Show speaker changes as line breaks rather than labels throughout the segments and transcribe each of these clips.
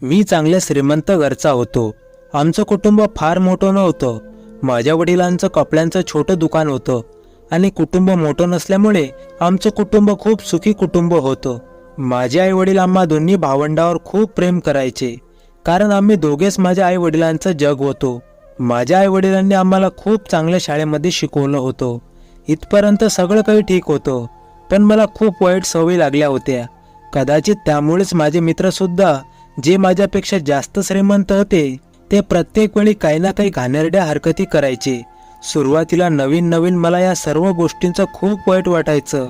मी चांगल्या श्रीमंत घरचा होतो. आमचं कुटुंब फार मोठं नव्हतं. माझ्या वडिलांचं कपड्यांचं छोटं दुकान होतं आणि कुटुंब मोठं नसल्यामुळे आमचं कुटुंब खूप सुखी कुटुंब होतं. माझे आई वडील आम्हा दोन्ही भावंडावर खूप प्रेम करायचे, कारण आम्ही दोघेच माझ्या आई वडिलांचं जग होतो. माझ्या आई वडिलांनी आम्हाला खूप चांगल्या शाळेमध्ये शिकवलं होतं. इथपर्यंत सगळं काही ठीक होतं, पण मला खूप वाईट सवयी लागल्या होत्या. कदाचित त्यामुळेच माझे मित्रसुद्धा, जे माझ्यापेक्षा जास्त श्रीमंत होते, ते प्रत्येक वेळी काही ना काही घाणेरड्या हरकती करायचे. सुरुवातीला नवीन नवीन मला या सर्व गोष्टींचं खूप वाईट वाटायचं,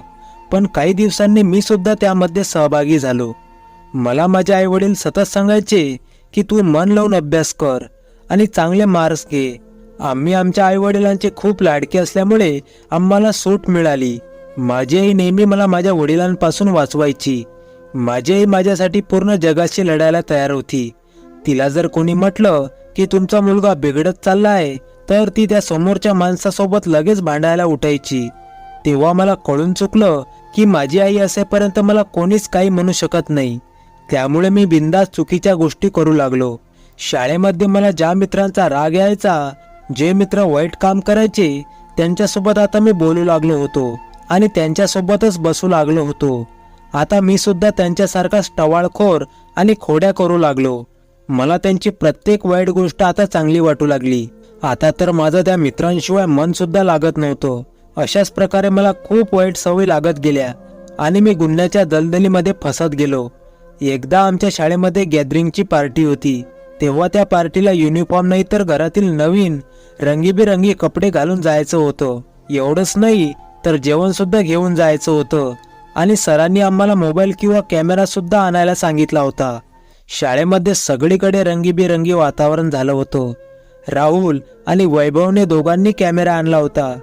पण काही दिवसांनी मी सुद्धा त्यामध्ये सहभागी झालो. मला माझे आई वडील सतत सांगायचे की तू मन लावून अभ्यास कर आणि चांगले मार्क्स घे. आम्ही आमच्या आई वडिलांचे खूप लाडके असल्यामुळे आम्हाला सूट मिळाली. माझी आई नेहमी मला माझ्या वडिलांपासून वाचवायची. माझी आई माझ्यासाठी पूर्ण जगाशी लढायला तयार होती. तिला जर कोणी म्हटलं की तुमचा मुलगा बिघडत चालला आहे, तर ती त्या समोरच्या माणसासोबत लगेच भांडायला उठायची. तेव्हा मला कळून चुकलं की माझी आई असेपर्यंत मला कोणीच काही म्हणू शकत नाही. त्यामुळे मी बिनधास्त चुकीच्या गोष्टी करू लागलो. शाळेमध्ये मला ज्या मित्रांचा राग यायचा, जे मित्र वाईट काम करायचे, त्यांच्यासोबत आता मी बोलू लागलो होतो आणि त्यांच्यासोबतच बसू लागलो होतो. आता मी सुद्धा त्यांच्यासारखा टवाळखोर आणि खोड्या करू लागलो. मला त्यांची प्रत्येक वाईट गोष्ट आता चांगली वाटू लागली. आता तर माझं त्या मित्रांशिवाय मन सुद्धा लागत नव्हतं. अशाच प्रकारे मला खूप वाईट सवयी लागत गेल्या आणि मी गुन्ह्याच्या दलदलीमध्ये फसत गेलो. एकदा आमच्या शाळेमध्ये गॅदरिंगची पार्टी होती. तेव्हा त्या पार्टीला युनिफॉर्म नाही तर घरातील नवीन रंगीबेरंगी कपडे घालून जायचं होतं. एवढंच नाही तर जेवण सुद्धा घेऊन जायचं होतं आणि सरांनी आम्हाला मोबाईल किंवा कॅमेरा सुद्धा आणायला सांगितला होता. शाळेमध्ये सगळीकडे रंगीबेरंगी वातावरण झालं होतं. राहुल आणि वैभवने दोघांनी कॅमेरा आणला होता.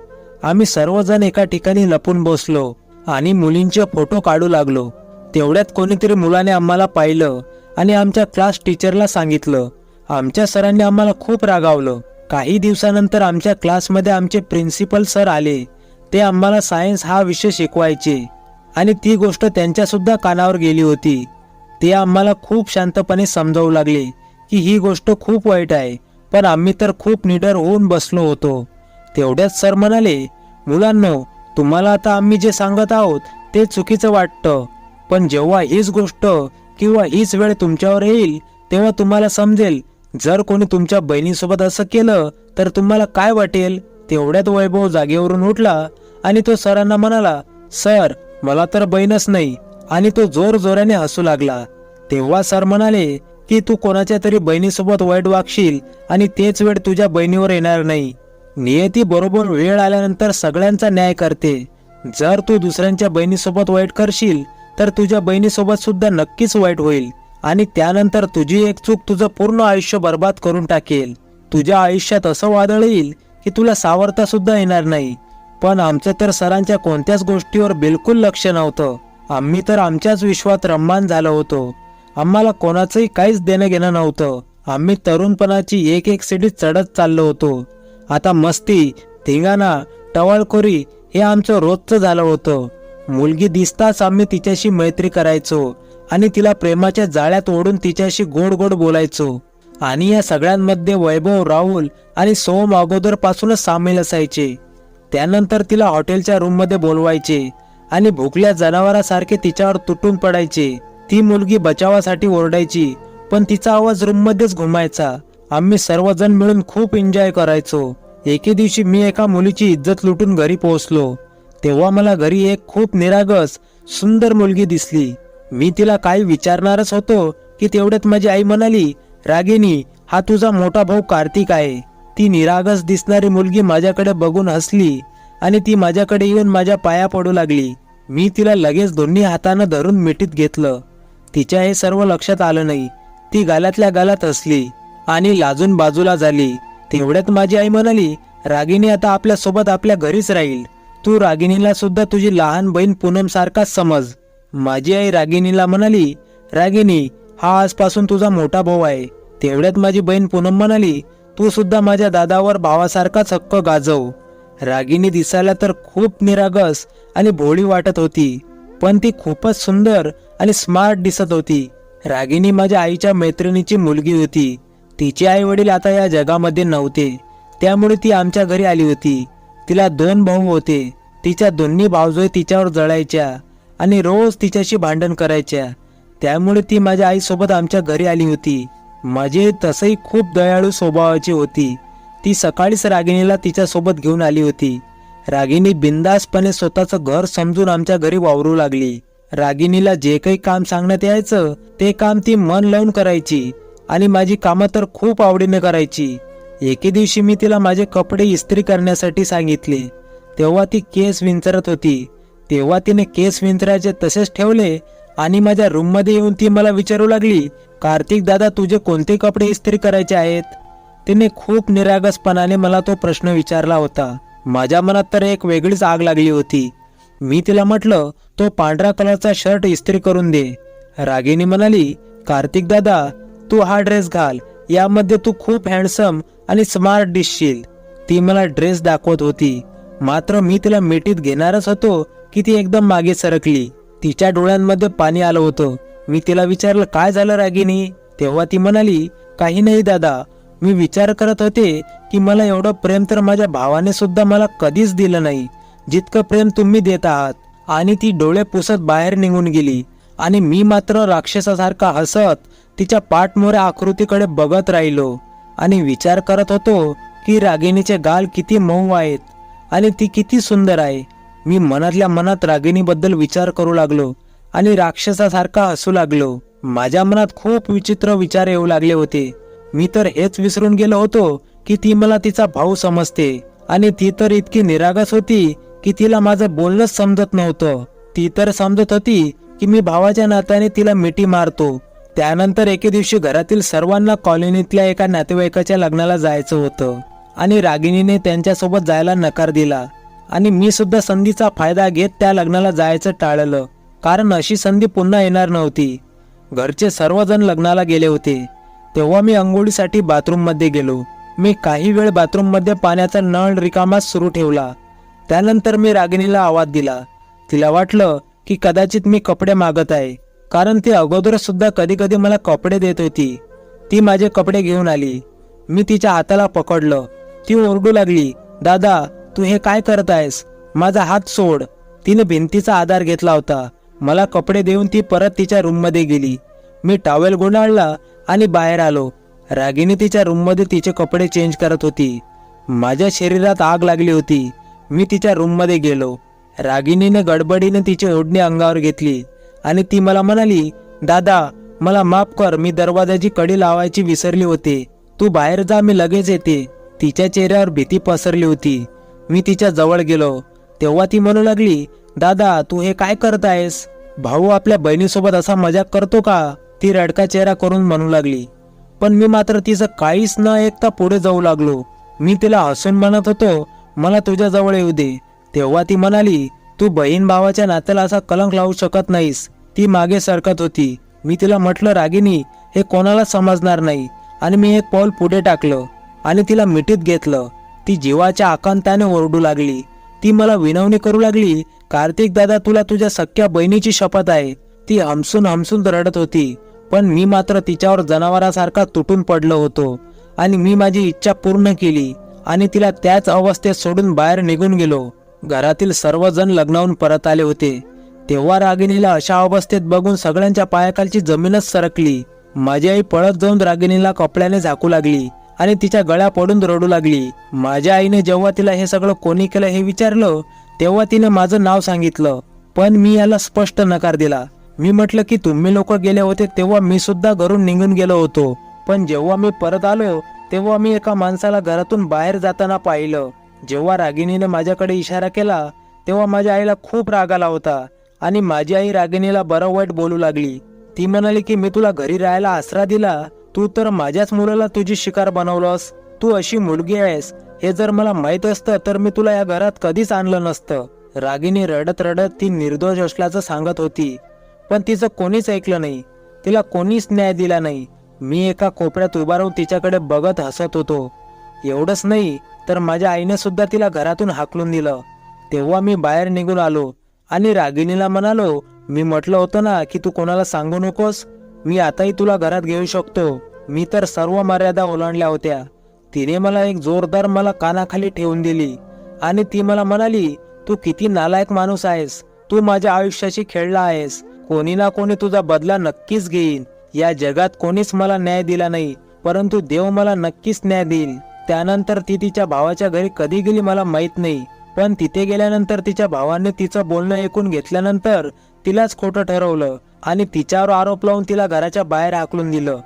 आम्ही सर्वजण एका ठिकाणी लपून बसलो आणि मुलींचे फोटो काढू लागलो. तेवढ्यात कोणीतरी मुलाने आम्हाला पाहिलं आणि आमच्या क्लास टीचरला सांगितलं. आमच्या सरांनी आम्हाला खूप रागावलं. काही दिवसानंतर आमच्या क्लासमध्ये आमचे प्रिन्सिपल सर आले. ते आम्हाला सायन्स हा विषय शिकवायचे आणि ती गोष्ट त्यांच्या सुद्धा कानावर गेली होती. ते आम्हाला खूप शांतपणे समजावू लागले की ही गोष्ट खूप वाईट आहे, पण आम्ही तर खूप निडर होऊन बसलो होतो. तेवढ्यात सर म्हणाले, मुलांनो, तुम्हाला आता आम्ही जे सांगत आहोत ते चुकीचं वाटतं, पण जेव्हा हीच गोष्ट किंवा हीच वेळ तुमच्यावर येईल तेव्हा तुम्हाला समजेल. जर कोणी तुमच्या बहिणीसोबत असं केलं तर तुम्हाला काय वाटेल. तेवढ्यात वैभव जागेवरून उठला आणि तो सरांना म्हणाला, सर, मला तर बहीणच नाही, आणि तो जोर जोराने हसू लागला. तेव्हा सर म्हणाले की तू कोणाच्या तरी बहिणीसोबत वाईट वागशील आणि तेच वेळ तुझ्या बहिणीवर येणार नाही. नियती बरोबर वेळ आल्यानंतर सगळ्यांचा न्याय करते. जर तू दुसऱ्यांच्या बहिणीसोबत वाईट करशील तर तुझ्या बहिणीसोबत सुद्धा नक्कीच वाईट होईल आणि त्यानंतर तुझी एक चूक तुझं पूर्ण आयुष्य बर्बाद करून टाकेल. तुझ्या आयुष्यात असं वादळ येईल की तुला सावरता सुद्धा येणार नाही. पण आमचं तर सरांच्या कोणत्याच गोष्टीवर बिलकुल लक्ष नव्हतं. आम्ही तर आमच्याच विश्वात रममान झालो होतो. आम्हाला कोणाचंही काहीच देणं घेणं नव्हतं. आम्ही तरुणपणाची एक एक सीडी चढत चाललो होतो. आता मस्ती, धिंगाणा, टवाळखोरी हे आमचं रोजचं झालं होतं. मुलगी दिसताच आम्ही तिच्याशी मैत्री करायचो आणि तिला प्रेमाच्या जाळ्यात ओढून तिच्याशी गोड गोड बोलायचो. आणि या सगळ्यांमध्ये वैभव, राहुल आणि सोम अगोदर पासूनच सामील असायचे. त्यानंतर तिला हॉटेलच्या रूममध्ये बोलवायचे आणि भुकल्या जनावरासारखे तिच्यावर तुटून पडायचे. ती मुलगी बचावासाठी ओरडायची, पण तिचा आवाज रूममध्येच घुमायचा. आम्ही सर्वजण मिळून खूप एन्जॉय करायचो. एके दिवशी मी एका मुलीची इज्जत लुटून घरी पोहोचलो. तेव्हा मला घरी एक खूप निरागस सुंदर मुलगी दिसली. मी तिला काही विचारणारच होतो की तेवढ्यात माझी आई म्हणाली, रागिनी, हा तुझा मोठा भाऊ कार्तिक आहे. ती निरागस दिसणारी मुलगी माझ्याकडे बघून हसली आणि ती माझ्याकडे येऊन माझ्या पाया पडू लागली. मी तिला लगेच दोन्ही हातानं धरून मिठीत घेतलं. तिच्या हे सर्व लक्षात आलं नाही. ती गालातल्या गालात हसली आणि लाजून बाजूला झाली. तेवढ्यात माझी आई म्हणाली, रागिनी आता आपल्या सोबत आपल्या घरीच राहील. तू रागिनीला सुद्धा तुझी लहान बहीण पूनम सारखाच समज. माझी आई रागिनीला म्हणाली, रागिनी, हा आजपासून तुझा मोठा भाऊ आहे. तेवढ्यात माझी बहीण पूनम म्हणाली, तू सुद्धा माझ्या दादावर भावासारखाच हक्क गाजव. रागिनी दिसायला तर खूप निरागस आणि भोळी वाटत होती, पण ती खूपच सुंदर आणि स्मार्ट दिसत होती. रागिनी माझ्या आईच्या मैत्रिणीची मुलगी होती. तिचे आई वडील आता या जगामध्ये नव्हते, त्यामुळे ती आमच्या घरी आली होती. तिला 2 भाऊ होते. तिच्या दोन्ही भावजोई तिच्यावर जळायच्या आणि रोज तिच्याशी भांडण करायच्या. त्यामुळे ती माझ्या आईसोबत आमच्या घरी आली होती. माझी आई तसंही खूप दयाळू स्वभावाची होती. ती सकाळीच रागिणीला तिच्यासोबत घेऊन आली होती. रागिनी बिंदासपणे स्वतःचं घर समजून आमच्या घरी वावरू लागली. रागिणीला जे काही काम सांगण्यात यायचं ते काम ती मन लावून करायची आणि माझी कामं तर खूप आवडीने करायची. एके दिवशी मी तिला माझे कपडे इस्त्री करण्यासाठी सांगितले. तेव्हा ती केस विंचरत होती. तेव्हा तिने केस विंचरायचे तसेच ठेवले आणि माझ्या रूममध्ये येऊन ती मला विचारू लागली, कार्तिक दादा, तुझे कोणते कपडे इस्त्री करायचे आहेत? तिने खूप निरागसपणाने मला तो प्रश्न विचारला होता. माझ्या मनात तर एक वेगळीच आग लागली होती. मी तिला म्हटलं, तो पांढरा कलरचा शर्ट इस्त्री करून दे. रागिनी म्हणाली, कार्तिक दादा, तू हा ड्रेस घाल, यामध्ये तू खूप हँडसम आणि स्मार्ट दिसशील. ती मला ड्रेस दाखवत होती, मात्र मी तिला मिठीत घेणारच होतो की ती एकदम मागे सरकली. तिच्या डोळ्यांमध्ये पाणी आलं होतं. मी तिला विचारलं, काय झालं रागिनी? तेव्हा ती म्हणाली, काही नाही दादा, मी विचार करत होते की मला एवढं प्रेम तर माझ्या भावाने सुद्धा मला कधीच दिलं नाही, जितकं प्रेम तुम्ही देत आहात. आणि ती डोळे पुसत बाहेर निघून गेली आणि मी मात्र राक्षसासारखा हसत तिच्या पाठमोऱ्या आकृतीकडे बघत राहिलो आणि विचार करत होतो की रागिणीचे गाल किती मऊ आहेत आणि ती किती सुंदर आहे. मी मनातल्या मनात रागिणीबद्दल विचार करू लागलो आणि राक्षसासारखा हसू लागलो. माझ्या मनात खूप विचित्र विचार येऊ लागले होते. मी तर हेच विसरून गेलो होतो की ती मला तिचा भाऊ समजते आणि ती तर इतकी निरागस होती की तिला माझं बोलणंच समजत नव्हतं. ती तर समजत होती की मी भावाच्या नात्याने तिला मिठी मारतो. त्यानंतर एके दिवशी घरातील सर्वांना कॉलनीतल्या एका नातेवाईकाच्या लग्नाला जायचं होतं आणि रागिणीने त्यांच्यासोबत जायला नकार दिला आणि मी सुद्धा संधीचा फायदा घेत त्या लग्नाला जायचं टाळलं, कारण अशी संधी पुन्हा येणार नव्हती. घरचे सर्वजण लग्नाला गेले होते. तेव्हा मी अंघोळीसाठी बाथरूममध्ये गेलो. मी काही वेळ बाथरूममध्ये पाण्याचा नळ रिकामाच सुरू ठेवला. त्यानंतर मी रागिणीला आवाज दिला. तिला वाटलं की कदाचित मी कपडे मागत आहे, कारण ती अगोदर सुद्धा कधी कधी मला कपडे देत होती. ती माझे कपडे घेऊन आली. मी तिच्या हाताला पकडलं. ती ओरडू लागली, दादा, तू हे काय करत आहेस? माझा हात सोड. तिने भिंतीचा आधार घेतला होता. मला कपडे देऊन ती परत तिच्या रूममध्ये गेली. मी टॉवेल गुंडाळला आणि बाहेर आलो. रागिनी तिच्या रूममध्ये तिचे कपडे चेंज करत होती. माझ्या शरीरात आग लागली होती. मी तिच्या रूममध्ये गेलो. रागिनीने गडबडीने तिची ओढणी अंगावर घेतली आणि ती मला म्हणाली, दादा, मला माफ कर, मी दरवाजाची कडी लावायची विसरली होते. तू बाहेर जा, मी लगेच येते. तिच्या चेहऱ्यावर भीती पसरली होती. मी तिच्या जवळ गेलो. तेव्हा ती म्हणू लागली, दादा, तू हे काय करत आहेस? भाऊ आपल्या बहिणीसोबत असा मजाक करतो का? ती रडका चेहरा करून म्हणू लागली. पण मी मात्र तिचं काहीच न ऐकता पुढे जाऊ लागलो. मी तिला हसून म्हणत होतो, मला तुझ्या जवळ येऊ दे. तेव्हा ती म्हणाली, तू बहीण भावाच्या नात्याला असा कलंक लावू शकत नाहीस. ती मागे सरकत होती. मी तिला म्हटलं, रागिनी, हे कोणाला समजणार नाही. आणि मी एक पाऊल पुढे टाकलं आणि तिला मिठीत घेतलं. ती जीवाच्या आकांताने ओरडू लागली. ती मला विनवणी करू लागली, कार्तिक दादा, तुला तुझ्या सख्या बहिणीची शपथ आहे. ती हमसून हमसून रडत होती, पण मी मात्र तिच्यावर जनावरासारखा तुटून पडलो होतो आणि मी माझी इच्छा पूर्ण केली आणि तिला त्याच अवस्थेत सोडून बाहेर निघून गेलो. घरातील सर्वजण लग्नाहून परत आले होते. तेव्हा रागिणीला अशा अवस्थेत बघून सगळ्यांच्या पायाखालची जमीनच सरकली. माझी आई पळत जाऊन रागिणीला कपड्याने झाकू लागली आणि तिच्या गळ्या पडून रडू लागली. माझ्या आईने जेव्हा तिला हे सगळं कोणी केलं हे विचारलं, तेव्हा तिने माझं नाव सांगितलं, पण मी याला स्पष्ट नकार दिला. मी म्हटलं की तुम्ही लोक गेले होते तेव्हा मी सुद्धा घरून निघून गेलो होतो, पण जेव्हा मी परत आलो तेव्हा मी एका माणसाला घरातून बाहेर जाताना पाहिलं. जेव्हा रागिणीने माझ्याकडे इशारा केला तेव्हा माझ्या आईला खूप राग आला होता आणि माझी आई रागिणीला बरं वाईट बोलू लागली. ती म्हणाली की मी तुला घरी राहायला आसरा दिला, तू तर माझ्याच मुलाला तुझी शिकार बनवलंस. तू अशी मुलगी आहेस हे जर मला माहित असतं तर मी तुला या घरात कधीच आणलं नसतं. रागिणी रडत रडत ती निर्दोष असल्याचं सांगत होती, पण तिचं कोणीच ऐकलं नाही. तिला कोणीच न्याय दिला नाही. मी एका कोपऱ्यात उभा राहून तिच्याकडे बघत हसत होतो. एवढंच नाही तर माझ्या आईने सुद्धा तिला घरातून हाकलून दिलं. तेव्हा मी बाहेर निघून आलो आणि रागिणीला म्हणालो, मी म्हटलं होतं ना की तू कोणाला सांगू नकोस. मी आताही तुला घरात घेऊ शकतो. मी तर सर्व मर्यादा ओलांडल्या होत्या. तिने मला एक जोरदार मला कानाखाली ठेवून दिली आणि ती मला म्हणाली, तू किती नालायक माणूस आहेस. तू माझ्या आयुष्याशी खेळला आहेस. कोणी ना कोणी तुझा बदला नक्कीच घेईन. या जगात कोणीच मला न्याय दिला नाही, परंतु देव मला नक्कीच न्याय देईल. त्यानंतर ती तिच्या भावाच्या घरी कधी गेली मला माहित नाही, पण तिथे गेल्यानंतर तिच्या भावाने तिचं बोलणं ऐकून घेतल्यानंतर तिलाच खोटं ठरवलं आणि तिच्यावर आरोप लावून तिला घराच्या बाहेर हाकलून दिलं.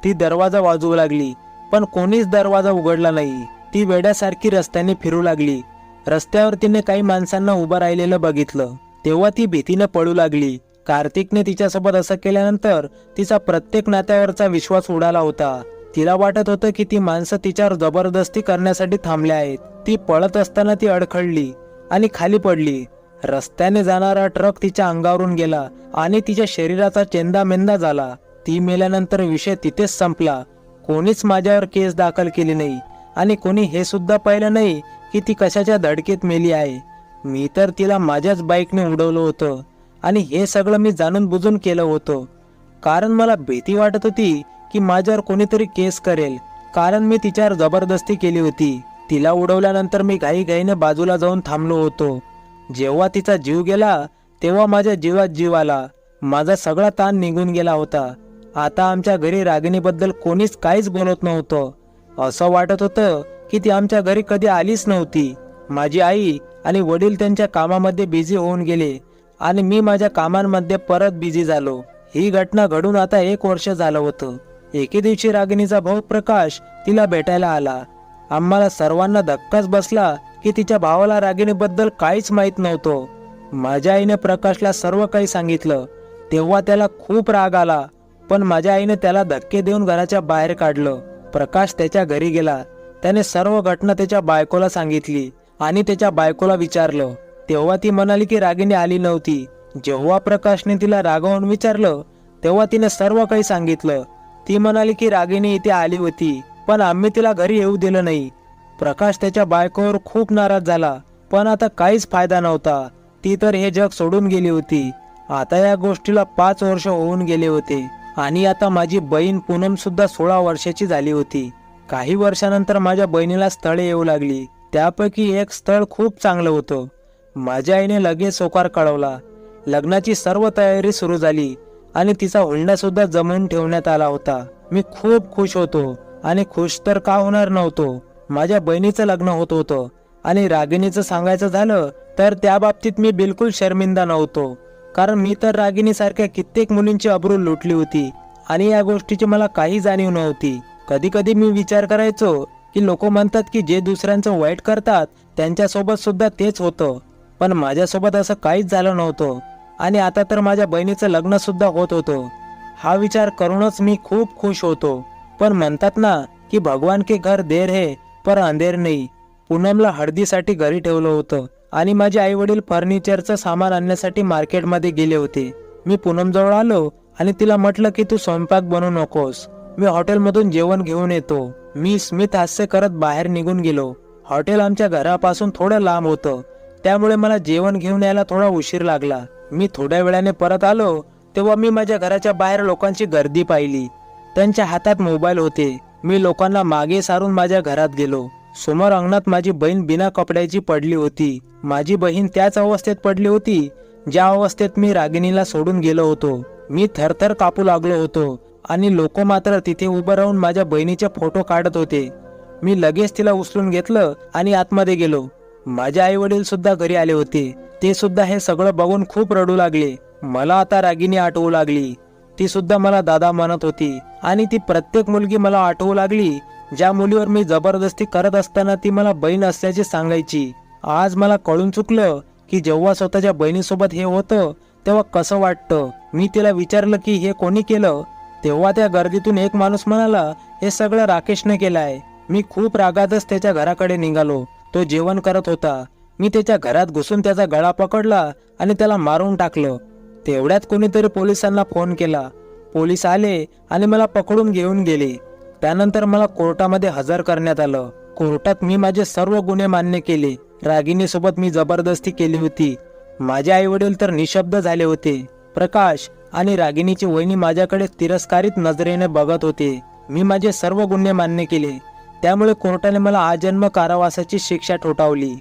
ती दरवाजा वाजवू लागली, पण कोणीच दरवाजा उघडला नाही. ती वेड्यासारखी रस्त्याने फिरू लागली. रस्त्यावर तिने काही माणसांना उभं राहिलेलं बघितलं, तेव्हा ती भीतीने पळू लागली. कार्तिकने तिच्यासोबत असं केल्यानंतर तिचा प्रत्येक नात्यावरचा विश्वास उडाला होता. तिला वाटत होतं की ती माणसं तिच्यावर जबरदस्ती करण्यासाठी थांबले आहेत. ती पळत असताना ती अडखळली आणि खाली पडली. रस्त्याने जाणारा ट्रक तिच्या अंगावरून गेला आणि तिच्या शरीराचा चेंदामेंदा झाला. ती मेल्यानंतर विषय तिथेच संपला. कोणीच माझ्यावर केस दाखल केली नाही आणि कोणी हे सुद्धा पाहिलं नाही की ती कशाच्या धडकेत मेली आहे. मी तर तिला माझ्याच बाईकने उडवलं होतं आणि हे सगळं मी जाणून बुजून केलं होतं, कारण मला भीती वाटत होती की माझ्यावर कोणीतरी केस करेल, कारण मी तिच्यावर जबरदस्ती केली होती. तिला उडवल्यानंतर मी घाईघाईने बाजूला जाऊन थांबलो होतो. जेव्हा तिचा जीव गेला तेव्हा माझ्या जीवात जीव आला. माझा सगळा ताण निघून गेला होता. आता आमच्या घरी रागिणीबद्दल कोणीच काहीच बोलत नव्हतं. असं वाटत होतं की ती आमच्या घरी कधी आलीच नव्हती. माझी आई आणि वडील त्यांच्या कामामध्ये बिझी होऊन गेले आणि मी माझ्या कामांमध्ये परत बिझी झालो. ही घटना घडून आता 1 वर्ष झालं होतं. एके दिवशी रागिणीचा भाऊ प्रकाश तिला भेटायला आला. आम्हाला सर्वांना धक्काच बसला की तिच्या भावाला रागिणीबद्दल काहीच माहीत नव्हतं. माझ्या आईने प्रकाशला सर्व काही सांगितलं. तेव्हा त्याला खूप राग आला, पण माझ्या आईने त्याला धक्के देऊन घराच्या बाहेर काढलं. प्रकाश त्याच्या घरी गेला. त्याने सर्व घटना त्याच्या बायकोला सांगितली आणि त्याच्या बायकोला विचारलं. तेव्हा ती म्हणाली की रागिणी आली नव्हती. जेव्हा प्रकाशने तिला रागावून विचारलं तेव्हा तिने सर्व काही सांगितलं. ती म्हणाली की रागिणी इथे आली होती, पण आम्ही तिला घरी येऊ दिलं नाही. प्रकाश त्याच्या बायकोवर खूप नाराज झाला, पण आता काहीच फायदा नव्हता. ती तर हे जग सोडून गेली होती. आता या गोष्टीला 5 वर्ष होऊन गेले होते आणि आता माझी बहीण पूनम सुद्धा 16 वर्षाची झाली होती. काही वर्षानंतर माझ्या बहिणीला स्थळे येऊ लागली. त्यापैकी एक स्थळ खूप चांगलं होतं. माझ्या आईने लगेच होकार कळवला. लग्नाची सर्व तयारी सुरू झाली आणि तिचा हुंडा सुद्धा जमवून ठेवण्यात आला होता. मी खूप खुश होतो आणि खुश तर का होणार नव्हतो. माझ्या बहिणीचं लग्न होत होतं आणि रागिणीचं सांगायचं झालं तर त्या बाबतीत मी बिलकुल शर्मिंदा नव्हतो, कारण मी तर रागिणीसारख्या कित्येक मुलींची अब्रू लुटली होती आणि या गोष्टीची मला काही जाणीव नव्हती. कधी कधी मी विचार करायचो की लोक म्हणतात की जे दुसऱ्यांचं वाईट करतात त्यांच्यासोबत सुद्धा तेच होतं, पण माझ्यासोबत असं काहीच झालं नव्हतं आणि आता तर माझ्या बहिणीचं लग्न सुद्धा होत होतं. हा विचार करूनच मी खूप खुश होतो. पण म्हणतात ना की भगवान के घर देर है पर अंधेर नाही. पूनमला हळदीसाठी घरी ठेवलं होतं आणि माझे आई वडील फर्निचरचं सामान आणण्यासाठी मार्केटमध्ये गेले होते. मी पूनमजवळ आलो आणि तिला म्हटलं की तू स्वयंपाक बनवू नकोस, मी हॉटेलमधून जेवण घेऊन येतो. मी स्मित हास्य करत बाहेर निघून गेलो. हॉटेल आमच्या घरापासून थोडं लांब होतं, त्यामुळे मला जेवण घेऊन यायला थोडा उशीर लागला. मी थोड्या वेळाने परत आलो तेव्हा मी माझ्या घराच्या बाहेर लोकांची गर्दी पाहिली. त्यांच्या हातात मोबाईल होते. मी लोकांना मागे सारून माझ्या घरात गेलो. समोर अंगणात माझी बहीण बिना कपड्याची पडली होती. माझी बहीण त्याच अवस्थेत पडली होती ज्या अवस्थेत मी रागिणीला सोडून गेलो होतो. मी थरथर कापू लागलो होतो आणि लोक मात्र तिथे उभं राहून माझ्या बहिणीचे फोटो काढत होते. मी लगेच तिला उचलून घेतलं आणि आतमध्ये गेलो. माझे आई वडील सुद्धा घरी आले होते. ते सुद्धा हे सगळं बघून खूप रडू लागले. मला आता रागिणी आठवू लागली. ती सुद्धा मला दादा म्हणत होती आणि ती प्रत्येक मुलगी मला आठवू लागली ज्या मुलीवर मी जबरदस्ती करत असताना ती मला बहीण असल्याचे सांगायची. आज मला कळून चुकलं की जेव्हा स्वतःच्या बहिणीसोबत हे होतं तेव्हा कसं वाटतं. मी तिला विचारलं की हे कोणी केलं, तेव्हा त्या गर्दीतून एक माणूस म्हणाला हे सगळं राकेशने केलं आहे. मी खूप रागातच त्याच्या घराकडे निघालो. तो जेवण करत होता. मी त्याच्या घरात घुसून त्याचा गळा पकडला आणि त्याला मारून टाकलं. तेवढ्यात कोणीतरी पोलिसांना फोन केला. पोलीस आले आणि मला पकडून घेऊन गेले. त्यानंतर मला कोर्टामध्ये हजर करण्यात आलं. कोर्टात मी माझे सर्व गुन्हे मान्य केले. रागिणीसोबत मी जबरदस्ती केली होती. माझे आई वडील तर निशब्द झाले होते. प्रकाश आणि रागिणीची वहिनी माझ्याकडे तिरस्कारित नजरेने बघत होते. मी माझे सर्व गुन्हे मान्य केले, त्यामुळे कोर्टाने मला आजन्म कारावासाची शिक्षा ठोठावली.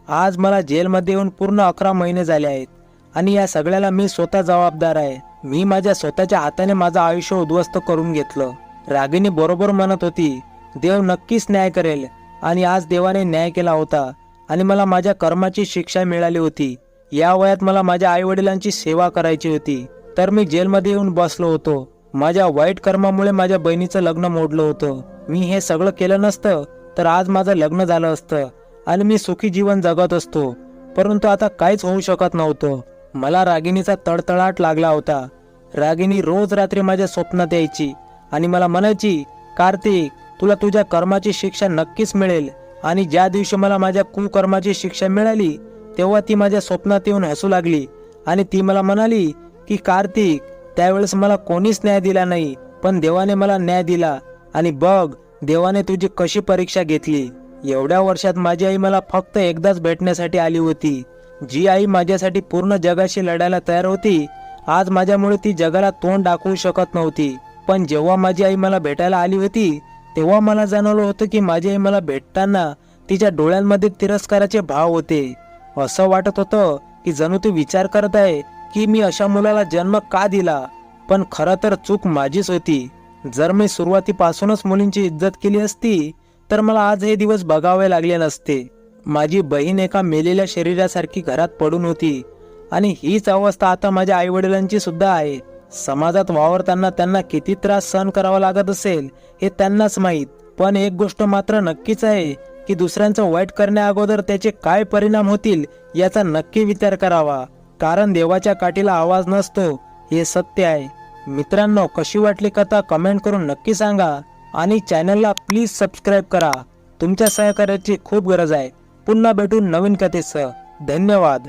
आज मला जेलमध्ये येऊन पूर्ण 11 महिने झाले आहेत आणि या सगळ्याला मी स्वतः जबाबदार आहे. मी माझ्या स्वतःच्या हाताने माझं आयुष्य उद्ध्वस्त करून घेतलं. रागिणी बरोबर म्हणत होती, देव नक्कीच न्याय करेल आणि आज देवाने न्याय केला होता आणि मला माझ्या कर्माची शिक्षा मिळाली होती. या वयात मला माझ्या आईवडिलांची सेवा करायची होती, तर मी जेलमध्ये येऊन बसलो होतो. माझ्या वाईट कर्मामुळे माझ्या बहिणीचं लग्न मोडलं होतं. मी हे सगळं केलं नसतं तर आज माझं लग्न झालं असतं आणि मी सुखी जीवन जगत असतो. परंतु आता काहीच होऊ शकत नव्हतं. मला रागिणीचा तळतळाट लागला होता. रागिणी रोज रात्री माझ्या स्वप्नात यायची आणि मला म्हणायची, कार्तिक, तुला तुझ्या कर्माची शिक्षा नक्कीच मिळेल. आणि ज्या दिवशी मला माझ्या कुकर्माची शिक्षा मिळाली तेव्हा ती माझ्या स्वप्नात येऊन हसू लागली आणि ती मला म्हणाली की कार्तिक, त्यावेळेस मला कोणीच न्याय दिला नाही, पण देवाने मला न्याय दिला आणि बघ देवाने तुझी कशी परीक्षा घेतली. एवढ्या वर्षात माझी आई मला फक्त एकदाच भेटण्यासाठी आली होती. जी आई माझ्यासाठी पूर्ण जगाशी लढायला तयार होती, आज माझ्यामुळे ती जगाला तोंड दाखवू शकत नव्हती. पण जेव्हा माझी आई मला भेटायला आली होती तेव्हा मला जाणवलं होतं की माझी आई मला भेटताना तिच्या डोळ्यांमध्ये तिरस्काराचे भाव होते. असं वाटत होतं की जणू ती विचार करत आहे की मी अशा मुलाला जन्म का दिला. पण खरं तर चूक माझीच होती. जर मी सुरुवातीपासूनच मुलींची इज्जत केली असती तर मला आज हे दिवस बघावे लागले नसते. माझी बहीण एका मेलेल्या शरीरासारखी घरात पडून होती आणि हीच अवस्था आता माझ्या आईवडिलांची सुद्धा आहे. समाजात वावरताना त्यांना किती त्रास सहन करावा लागत असेल हे त्यांनाच माहीत. पण एक गोष्ट मात्र नक्कीच आहे की दुसऱ्यांचं वाईट करण्या अगोदर त्याचे काय परिणाम होतील याचा नक्की विचार करावा, कारण देवाच्या काठीला आवाज नसतो, हे सत्य आहे. मित्रांनो, कशी वाटली कथा कमेंट करून नक्की सांगा आणि चॅनलला प्लीज सबस्क्राईब करा. तुमच्या सहकार्याची खूप गरज आहे. पुन्हा भेटून नवीन कथेसह. धन्यवाद.